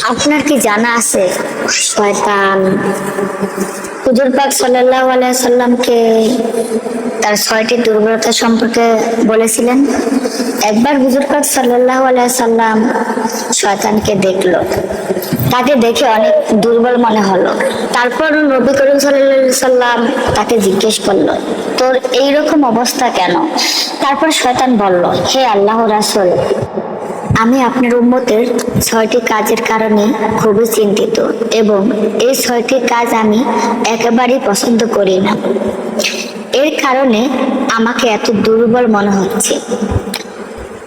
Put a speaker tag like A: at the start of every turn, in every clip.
A: আপনার কি জানা আছে শয়তান হুজুর পাক সাল্লাল্লাহু আলাইহি সাল্লামকে তার 6টি দুর্বলতা সম্পর্কে বলেছিলেন? একবার হুজুর পাক সাল্লাল্লাহু আলাইহি সাল্লাম শয়তানকে দেখলো। তাকে দেখে অনেক দুর্বল মনে হলো। তারপর নবী করিম সাল্লাল্লাহু আলাইহি সাল্লাম তাকে জিজ্ঞেস করলো, তোর এইরকম অবস্থা কেন? তারপর শয়তান বলল, হে আল্লাহর রাসূল, আমি আপনার উম্মতের 6টি কাজের কারণে খুবই চিন্তিত এবং এই 6টি কাজ আমি একেবারেই পছন্দ করি না। এর কারণে আমাকে এত দুর্বল মনে হচ্ছে।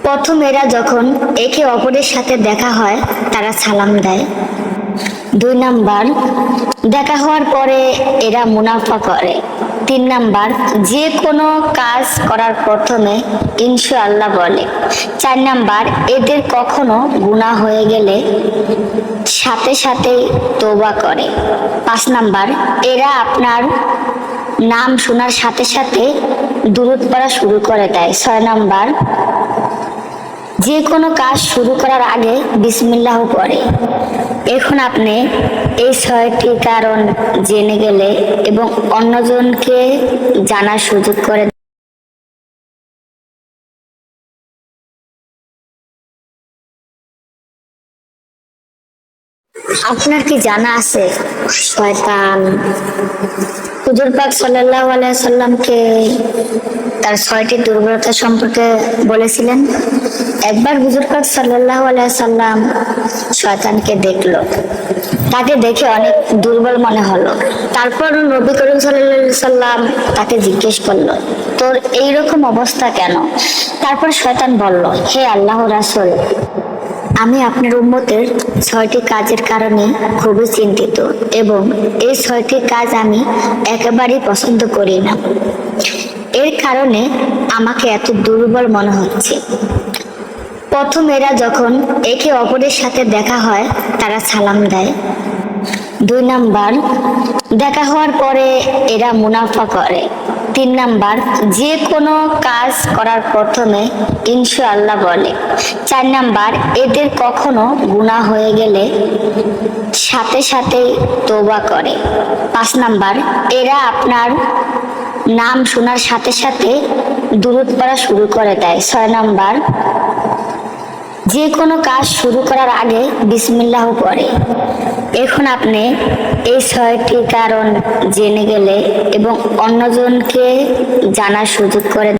A: প্রথম, এরা যখন একে অপরের সাথে দেখা হয় তারা সালাম দেয়। 2 নাম্বার, দেখা হওয়ার পরে এরা মুনাফা করে। 3 নাম্বার, যে কোনো কাজ করার প্রথমে ইনশাআল্লাহ বলে। 4 নাম্বার, এদের কখনো গুনাহ হয়ে গেলে সাথে সাথে তওবা করে। 5 নাম্বার, এরা আপনার নাম শোনার সাথে সাথে দুরূদ পড়া শুরু করে দেয়। 6 নাম্বার, যে কোনো কাজ শুরু করার আগে বিসমিল্লাহ পড়ে। এখন আপনি এই 6টি কারণ জেনে গেলে এবং অন্যজনকে জানার সুযোগ করে। আপনার কি জানা আছে শয়তান হুজুর পাক সাল্লাল্লাহু আলাইহি সাল্লামকে তার 6টি দুর্বলতা সম্পর্কে বলেছিলেন? একবার হুজুর পাক সাল্লাল্লাহু আলাইহি সাল্লাম শয়তানকে দেখলো। তাকে দেখে অনেক দুর্বল মনে হলো। তারপর নবী করিম সাল্লাল্লাহু আলাইহি সাল্লাম তাকে জিজ্ঞেস করলো, তোর এইরকম অবস্থা কেন? তারপর শয়তান বলল, হে আল্লাহর রাসূল, আমি আপনার উম্মতের 6টি কাজের কারণে খুবই চিন্তিত এবং এই 6টি কাজ আমি একেবারেই পছন্দ করি না। এর কারণে আমাকে এত দুর্বল মনে হচ্ছে। প্রথম, এরা যখন একে অপরের সাথে দেখা হয় তারা সালাম দেয়। 2 নাম্বার, দেখা হওয়ার পরে এরা মুনাফা করে। 3 নাম্বার, যে কোনো কাজ করার প্রথমে ইনশাআল্লাহ বলে। 4 নাম্বার, এদের কখনো গুনাহ হয়ে গেলে সাথে সাথে তওবা করে। 5 নাম্বার, এরা আপনার নাম শোনার সাথে সাথে দুরূদ পড়া শুরু করে দেয়। 6 নাম্বার, যে কোনো কাজ শুরু করার আগে বিসমিল্লাহ পড়ে। এখন আপনি এই 6টি কারণ জেনে গেলে এবং অন্যজনকে জানার সুযোগ করে